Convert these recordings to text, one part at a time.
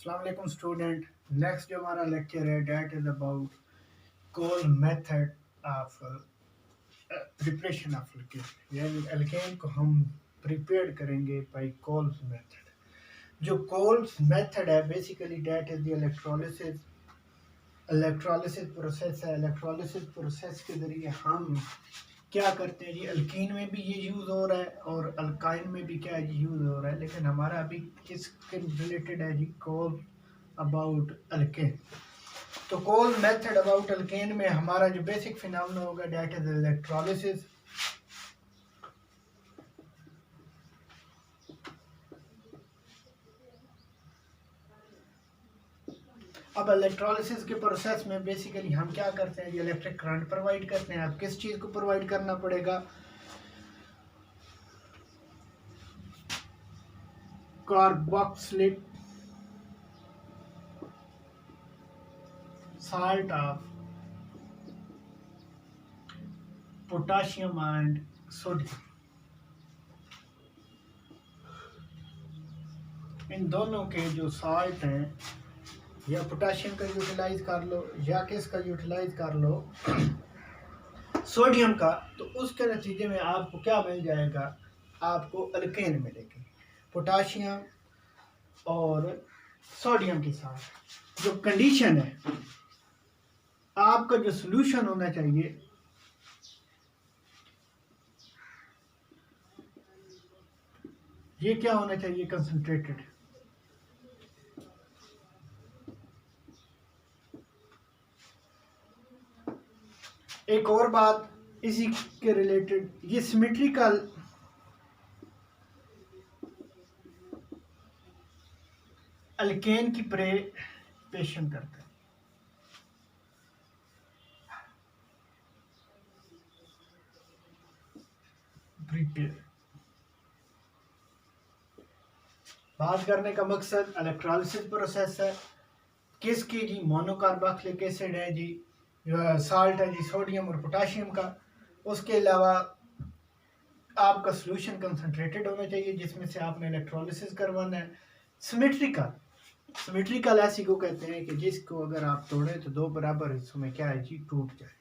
अस्सलाम वालेकुम student. Next जो हमारा लेक्चर है that is about Kolbe method of preparation of alkane, यानी एल्केन को हम प्रिपेयर करेंगे बाय कोल्स मेथड। जो कोल्स मेथड है basically that is the electrolysis process है। इलेक्ट्रोलिसिस प्रोसेस के ज़रिए हम क्या करते हैं जी, अल्कीन में भी ये यूज़ हो रहा है और अल्काइन में भी क्या यूज़ हो रहा है, लेकिन हमारा अभी किसके रिलेटेड है जी, कोल अबाउट अल्केन। तो कोल मेथड अबाउट अल्केन में हमारा जो बेसिक फिनोमेना होगा डेट इज इलेक्ट्रोलिसिस। अब इलेक्ट्रोलिसिस के प्रोसेस में बेसिकली हम क्या करते हैं, इलेक्ट्रिक करंट प्रोवाइड करते हैं। अब किस चीज़ को प्रोवाइड करना पड़ेगा, carboxylic salt of potassium and sodium, इन दोनों के जो साल्ट हैं, या पोटाशियम का यूटिलाइज कर लो या किसका यूटिलाइज कर लो, सोडियम का, तो उसके नतीजे में आपको क्या मिल जाएगा, आपको अल्केन मिलेगी। पोटाशियम और सोडियम के साथ जो कंडीशन है, आपका जो सॉल्यूशन होना चाहिए ये क्या होना चाहिए, कंसंट्रेटेड। एक और बात इसी के रिलेटेड, ये सिमेट्रिकल अल्केन की प्रिपरेशन करता है। प्रिपेयर बात करने का मकसद इलेक्ट्रोलिसिस प्रोसेस है। किसकी जी, मोनोकार्बोक्सिलिक एसिड है जी, साल्ट है जी, सोडियम और पोटाशियम का। उसके अलावा आपका सॉल्यूशन कंसंट्रेटेड होना चाहिए जिसमें से आपने इलेक्ट्रोलिसिस करवाना है। सिमेट्रिकल ऐसी को कहते हैं कि जिसको अगर आप तोड़ें तो दो बराबर हिस्सों में क्या है जी, टूट जाए।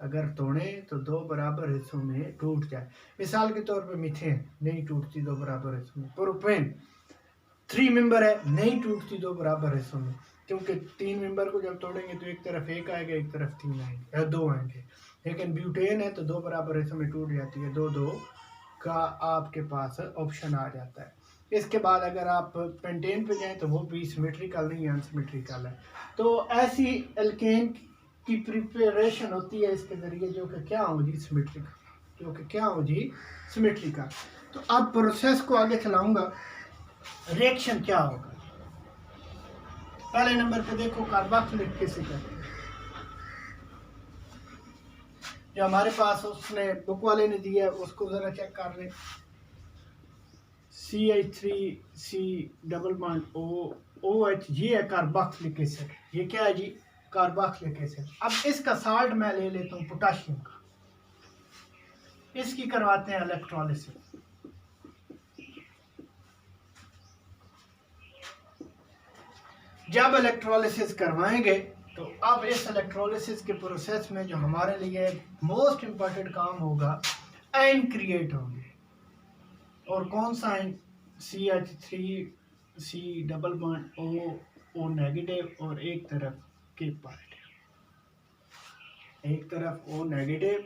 अगर तोड़ें तो दो बराबर हिस्सों में टूट जाए। मिसाल के तौर पे मीथेन नहीं टूटती दो बराबर हिस्सों में। प्रोपेन 3 मेंबर है, नहीं टूटती दो बराबर हिस्सों में, क्योंकि 3 मेंबर को जब तोड़ेंगे तो एक तरफ एक आएगा, एक तरफ 3 आएंगे या 2 आएंगे। लेकिन ब्यूटेन है तो दो बराबर हिस्सों में टूट जाती है, दो दो का आपके पास ऑप्शन आ जाता है। इसके बाद अगर आप पेंटेन पे जाएं तो वो भी सिमेट्रिकल नहीं है, अनसिमेट्रिकल है। तो ऐसी एल्केन की प्रिपरेशन होती है इसके जरिए, जो कि क्या हो जी, सिमेट्रिकल, जो कि क्या हो जी, सिमेट्रिकल। तो अब प्रोसेस को आगे चलाऊंगा, रिएक्शन क्या होगा। पहले नंबर पे देखो कार्बोक्सिलिक किसे कहते हैं। जो हमारे पास उसने बुक वाले ने दिया है उसको जरा चेक कर लें। CH3C डबल बॉन्ड OH, ये है कार्बोक्सिलिक एसिड। ये क्या है जी, कार्बोक्सिलिक एसिड। अब इसका साल्ट मैं ले लेता हूँ पोटाशियम का, इसकी करवाते हैं इलेक्ट्रोलिसिस। जब इलेक्ट्रोलिसिस करवाएंगे तो अब इस इलेक्ट्रोलिसिस के प्रोसेस में जो हमारे लिए मोस्ट इम्पोर्टेंट काम होगा, आयन क्रिएट होंगे। और कौन सा ion, CH3C double bond O negative और एक तरफ के पॉजिटिव, एक तरफ O नेगेटिव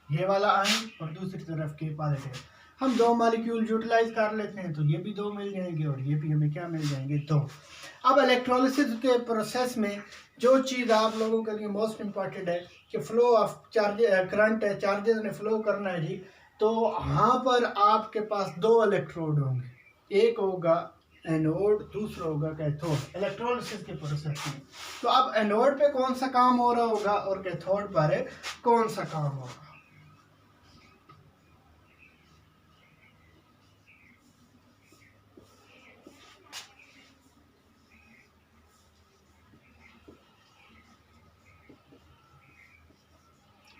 ये वाला आयन और दूसरी तरफ के पॉजिटिव। हम दो मॉलिक्यूल यूटिलाइज कर लेते हैं तो ये भी दो मिल जाएंगे और ये भी हमें क्या मिल जाएंगे, दो। अब इलेक्ट्रोलिसिस के प्रोसेस में जो चीज़ आप लोगों के लिए मोस्ट इम्पॉर्टेंट है कि फ्लो ऑफ चार्ज, करंट है, चार्जेस ने फ्लो करना है जी। तो यहाँ पर आपके पास दो इलेक्ट्रोड होंगे, एक होगा एनोड, दूसरा होगा कैथोड, इलेक्ट्रोलिसिस के प्रोसेस में। तो अब एनोड पे कौन सा काम हो रहा होगा और कैथोड पर कौन सा काम होगा।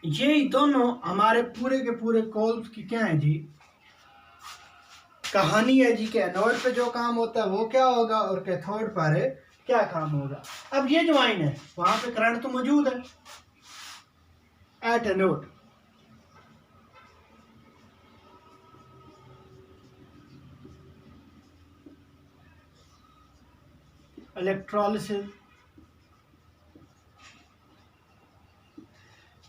ये दोनों हमारे पूरे के पूरे कोल्स की क्या है जी, कहानी है जी कि एनोड पे जो काम होता है वो क्या होगा और कैथोड पर क्या काम होगा। अब ये जो आयन है वहां पे करंट तो मौजूद है एट एनोड, इलेक्ट्रोलिसिस,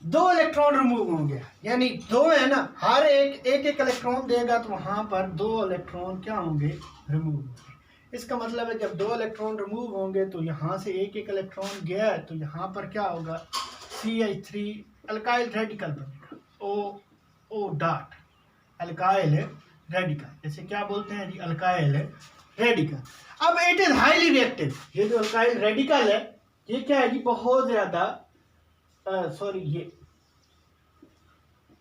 दो इलेक्ट्रॉन रिमूव होंगे, यानी दो है ना, हर एक एक इलेक्ट्रॉन देगा तो वहां पर दो इलेक्ट्रॉन क्या होंगे, रिमूव होंगे। इसका मतलब है जब दो इलेक्ट्रॉन रिमूव होंगे तो यहाँ से एक इलेक्ट्रॉन गया है तो यहाँ पर क्या होगा, CH3 अल्काइल रेडिकल बनेगा, ओ डॉट अल्काइल रेडिकल, जैसे क्या बोलते हैं जी, अल्काइल रेडिकल। अब इट इज हाईली रिएक्टिव, ये जो अल्काइल रेडिकल है ये क्या है जी, बहुत ज्यादा सॉरी ये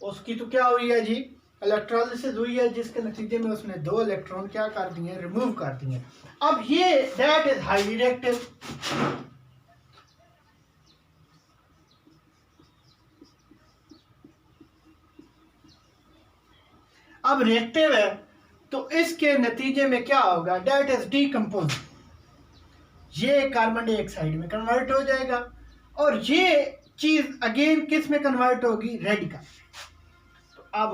उसकी तो क्या हुई है जी, इलेक्ट्रोलिसिस हुई है, जिसके नतीजे में उसने दो इलेक्ट्रॉन क्या कर दिए, रिमूव कर दिए। अब ये दैट इज हाईली रिएक्टिव। अब रिएक्टिव है तो इसके नतीजे में क्या होगा, दैट इज डीकम्पोज, ये कार्बन डाइऑक्साइड में कन्वर्ट हो जाएगा और ये चीज अगेन किस में कन्वर्ट होगी, रेडिकल। तो अब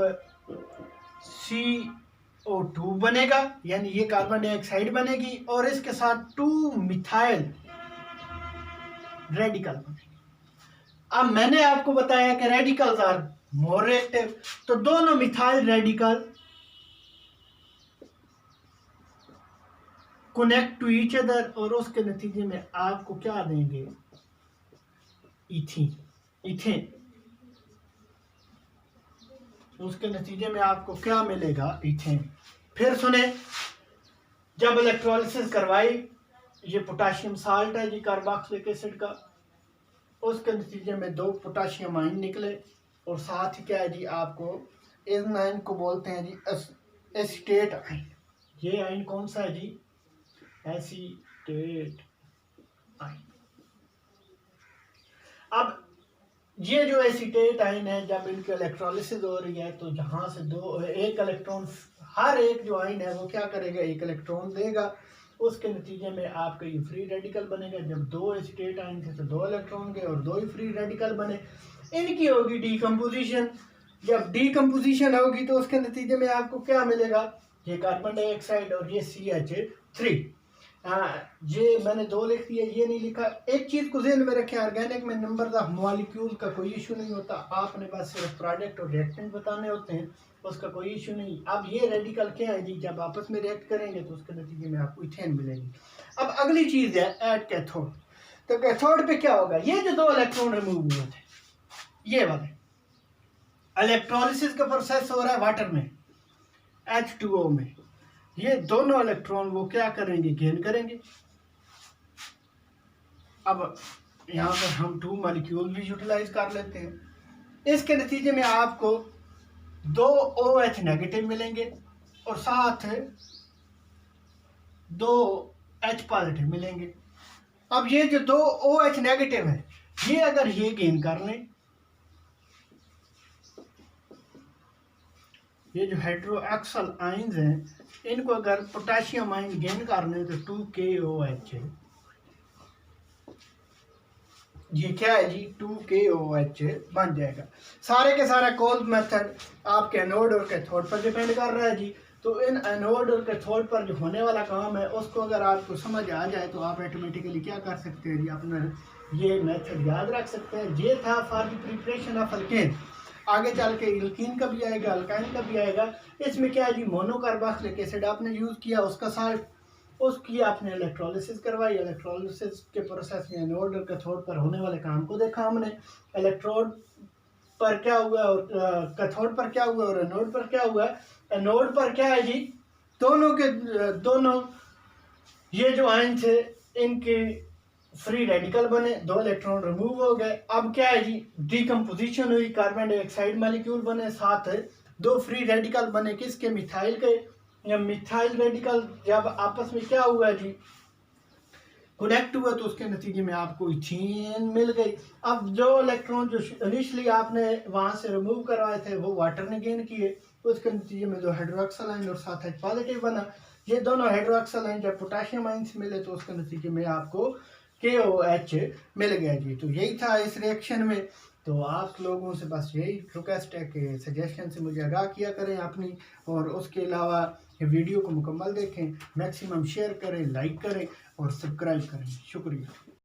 CO2 बनेगा, यानी ये कार्बन डाइऑक्साइड बनेगी और इसके साथ 2 मिथाइल रेडिकल बनेगी। अब मैंने आपको बताया कि रेडिकल्स आर मोर रिएक्टिव, तो दोनों methyl radical connect to each other और उसके नतीजे में आपको क्या देंगे, इथेन। उसके नतीजे में आपको क्या मिलेगा, इथेन। फिर सुने, जब इलेक्ट्रोलिसिस करवाई, ये पोटाशियम साल्ट है जी कार्बोक्सिलिक एसिड का, उसके नतीजे में 2 पोटाशियम आयन निकले और साथ ही क्या है जी, आपको इन आयन को बोलते हैं जी एसीटेट आयन। ये आयन कौन सा है जी, एसीटेट आयन। अब ये जो एसीटेट आयन है, जब इनकी इलेक्ट्रोलिसिस हो रही है तो जहां से एक इलेक्ट्रॉन, हर एक जो आयन है वो क्या करेगा, एक इलेक्ट्रॉन देगा, उसके नतीजे में आपका ये फ्री रेडिकल बनेगा। जब 2 एसीटेट आयन थे तो 2 इलेक्ट्रॉन गए और 2 ही फ्री रेडिकल बने। इनकी होगी डीकम्पोजिशन, जब डीकम्पोजिशन होगी तो उसके नतीजे में आपको क्या मिलेगा, ये कार्बन डाइऑक्साइड और ये CH3। ये मैंने 2 लिख दिया, ये नहीं लिखा। एक चीज को ध्यान में रखें, ऑर्गेनिक में नंबर ऑफ मॉलिक्यूल का कोई इशू नहीं होता, आपने बस सिर्फ प्रोडक्ट और रिएक्टेंट बताने होते हैं, उसका कोई इशू नहीं। अब ये रेडिकल क्या है जी, जब आपस में रिएक्ट करेंगे तो उसके नतीजे में आपको इथेन मिलेगी। अब अगली चीज है एट कैथोड। तो कैथोड पे क्या होगा, ये जो 2 इलेक्ट्रॉन रिमूव हुए थे, ये वाले इलेक्ट्रोलिसिस का प्रोसेस हो रहा है वाटर में, H2O में, ये दोनों इलेक्ट्रॉन वो क्या करेंगे, गेन करेंगे। अब यहाँ पर हम 2 मॉलिक्यूल भी यूटिलाइज कर लेते हैं। इसके नतीजे में आपको 2 OH नेगेटिव मिलेंगे और साथ 2 H पॉजिटिव मिलेंगे। अब ये जो 2 OH नेगेटिव है, ये अगर ये गेन कर लें, ये जो हेटेरोएक्सल आयंस हैं, इनको अगर पोटेशियम आयन गेन कर लें तो 2KOH है। ये क्या है जी, 2KOH बन जाएगा। सारे के सारा कोल्ब मेथड आपके एनोड और कैथोड पर डिपेंड कर रहा है जी। तो इन एनोड और कैथोड पर जो होने वाला काम है उसको अगर आपको समझ आ जाए तो आप ऑटोमेटिकली क्या कर सकते हैं जी, अपना ये मेथड याद रख सकते हैं। ये था for the preparation of alkane. आगे चल के एल्कीन का भी आएगा, अल्काइन का भी आएगा। इसमें क्या है जी, मोनोकार्बोक्सिलिक एसिड आपने यूज़ किया, उसका साल्ट, उसकी आपने इलेक्ट्रोलिसिस करवाई। इलेक्ट्रोलिसिस के प्रोसेस में एनोड और कैथोड पर होने वाले काम को देखा हमने। इलेक्ट्रोड पर क्या हुआ और कैथोड पर क्या हुआ और एनोड पर क्या हुआ। एनोड पर क्या है जी, दोनों ये जो आयन थे इनके फ्री रेडिकल बने, 2 इलेक्ट्रॉन रिमूव हो गए। अब क्या है जी, डीकम्पोजिशन हुई, कार्बन डाइऑक्साइड मॉलिक्यूल बने, साथ 2 फ्री रेडिकल बने, किसके, मिथाइल के। या मिथाइल रेडिकल जब आपस में क्या हुआ जी, कनेक्ट हुआ, तो उसके नतीजे में आपको इथेन मिल गई। अब जो इलेक्ट्रॉन जो इनिशियली आपने वहां से रिमूव करवाए थे वो वाटर ने गेन किए, उसके नतीजे में जो हाइड्रोक्सल आयन और साथ H पॉजिटिव बना, ये दोनों हाइड्रोक्सल आयन जब पोटेशियम आयन से मिले तो उसके नतीजे में आपको KOH मिल गया जी। तो यही था इस रिएक्शन में। तो आप लोगों से बस यही रिक्वेस्ट है कि सजेशन से मुझे आगाह किया करें अपनी, और उसके अलावा वीडियो को मुकम्मल देखें, मैक्सिमम शेयर करें, लाइक करें और सब्सक्राइब करें। शुक्रिया।